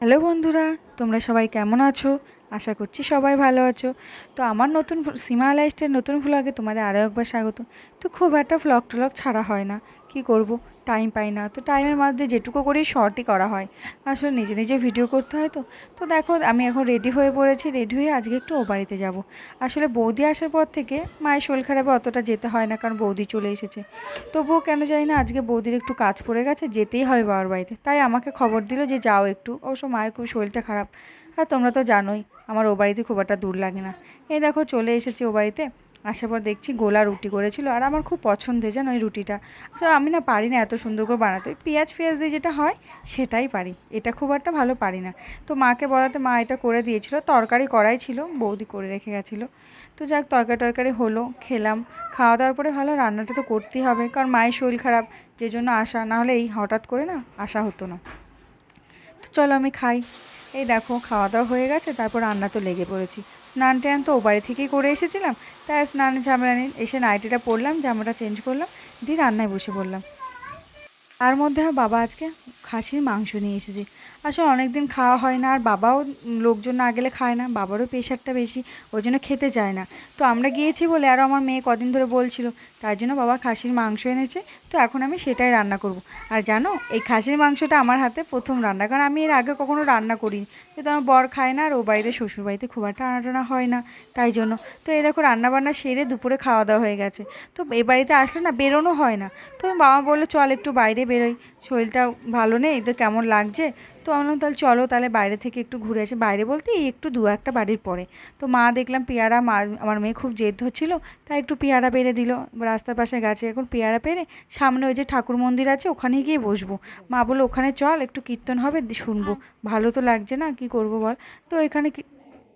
Hello বন্ধুরা, তোমরা সবাই কেমন আছো? আশা করছি সবাই ভালো আছো। তো আমার নতুন সীমা লাইফস্টাইল নতুন ভ্লগে তোমাদের আরও একবার স্বাগত। তো খুব একটা ভ্লগ টলগ ছাড়া হয় না, কি করব, টাইম পাই না। তো টাইমের মধ্যে যেটুকু করি শর্টই করা হয়, আসলে নিজে নিজে ভিডিও করতে হয়। তো দেখো আমি এখন রেডি হয়ে পড়েছি, রেডি হয়ে আজকে একটু ও বাড়িতে যাব। আসলে বৌদি আসার পর থেকে মায়ের শরীর খারাপে অতটা যেতে হয় না, কারণ বৌদি চলে এসেছে। তবুও কেন জানি না আজকে বৌদির একটু কাজ পড়ে গেছে, যেতেই হবে বাবার বাড়িতে। তাই আমাকে খবর দিল যে যাও একটু, অবশ্য মায়ের খুব শরীরটা খারাপ। আর তোমরা তো জানোই আমার ও বাড়িতে খুব একটা দূর লাগে না। এই দেখো চলে এসেছি ও বাড়িতে। আসার পর দেখছি গোলা রুটি করেছিল, আর আমার খুব পছন্দের জানো ওই রুটিটা। আসলে আমি না পারি না এত সুন্দর করে বানাতে, পেঁয়াজ ফেঁয়াজ দিয়ে যেটা হয় সেটাই পারি, এটা খুব একটা ভালো পারি না। তো মাকে বলাতে মা এটা করে দিয়েছিল, তরকারি করাই ছিল, বৌদি করে রেখে গেছিলো। তো যাক তরকারি টরকারি হলো, খেলাম। খাওয়া দাওয়ার পরে ভালো, রান্নাটা তো করতেই হবে, কারণ মায়ের শরীর খারাপ, যে জন্য আসা, না হলে এই হঠাৎ করে না আসা হতো না। তো চলো আমি খাই। এই দেখো খাওয়া দাওয়া হয়ে গেছে, তারপর রান্না তো লেগে পড়েছি। স্নান টান তো ও বাড়ি থেকেই করে এসেছিলাম, তাই স্নানের ঝামেলা নেই। এসে নাইটিটা পরলাম, জামাটা চেঞ্জ করলাম, দিয়ে রান্নায় বসে পড়লাম। তার মধ্যে বাবা আজকে খাসির মাংস নিয়ে এসেছে। আসলে অনেক দিন খাওয়া হয় না, আর বাবাও লোকজন না গেলে খায় না, বাবারও প্রেশারটা বেশি, ওই জন্য খেতে চায় না। তো আমরা গিয়েছি বলে, আরও আমার মেয়ে কদিন ধরে বলছিল, তার জন্য বাবা খাসির মাংস এনেছে। তো এখন আমি সেটাই রান্না করব। আর জানো এই খাসির মাংসটা আমার হাতে প্রথম রান্না, কারণ আমি এর আগে কখনো রান্না করিনি, যেহেতু আমার বর খায় না, আর ও বাড়িতে শ্বশুর বাড়িতে খুব একটা রান্না টান্না হয় না, তাই জন্য। তো এই দেখো রান্না বান্না সেরে দুপুরে খাওয়া দাওয়া হয়ে গেছে। তো এ বাড়িতে আসলে না বেরোনো হয় না। তো বাবা বললো চল একটু বাইরে বেরোই, শরীরটা ভালো নেই তো কেমন লাগছে। তো আমি বললাম তাহলে চলো, তাহলে বাইরে থেকে একটু ঘুরে আসি, বাইরে বলতে এই একটু দু একটা বাড়ির পরে। তো মা দেখলাম পেয়ারা, মা আমার মেয়ে খুব জেদ হচ্ছিলো, তাই একটু পেয়ারা পেড়ে দিল। রাস্তার পাশে গাছে এখন পেয়ারা পেড়ে সামনে ওই যে ঠাকুর মন্দির আছে ওখানে গিয়ে বসবো। মা বললো ওখানে চল একটু কীর্তন হবে, শুনবো। ভালো তো লাগছে না, কি করব বল। তো এখানে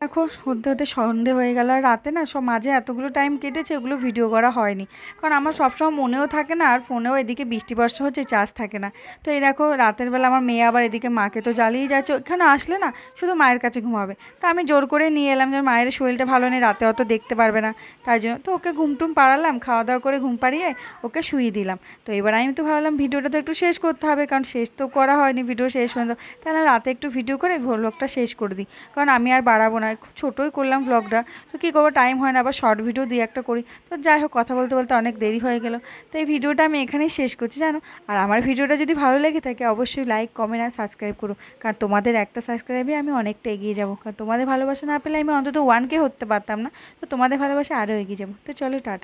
দেখো হতে হতে সন্ধে হয়ে গেল, আর রাতে না সব মাঝে এতগুলো টাইম কেটেছে, ওগুলো ভিডিও করা হয়নি, কারণ আমার সবসময় মনেও থাকে না, আর ফোনেও এদিকে বৃষ্টি বর্ষা হচ্ছে, চার্জ থাকে না। তো এই দেখো রাতের বেলা আমার মেয়ে আবার এদিকে মাকে তো জ্বালিয়ে যাচ্ছে, ওইখানে আসলে না শুধু মায়ের কাছে ঘুমাবে। তা আমি জোর করে নিয়ে এলাম, যে মায়ের শরীরটা ভালো নেই, রাতে অত দেখতে পারবে না, তাই জন্য তো ওকে ঘুমটুম পাড়ালাম, খাওয়া দাওয়া করে ঘুম পাড়িয়ে ওকে শুইয়ে দিলাম। তো এবার আমি তো ভাবলাম ভিডিওটা তো একটু শেষ করতে হবে, কারণ শেষ তো করা হয়নি ভিডিও শেষ পর্যন্ত, তাহলে রাতে একটু ভিডিও করে ভ্লগটা শেষ করে দিই, কারণ আমি আর বাড়াবো না, খুব ছোটোই করলাম ভ্লগটা। তো কী করবো, টাইম হয় না, আবার শর্ট ভিডিও দিয়ে একটা করি। তো যাই হোক কথা বলতে বলতে অনেক দেরি হয়ে গেল। তো এই ভিডিওটা আমি এখানেই শেষ করছি জানো। আর আমার ভিডিওটা যদি ভালো লেগে থাকে অবশ্যই লাইক কমেন্ট আর সাবস্ক্রাইব করো, কারণ তোমাদের একটা সাবস্ক্রাইবে আমি অনেকটা এগিয়ে যাবো, কারণ তোমাদের ভালোবাসা না পেলে আমি অন্তত 1K হতে পারতাম না। তো তোমাদের ভালোবাসা আরও এগিয়ে যাবো। তো চলো টাটা।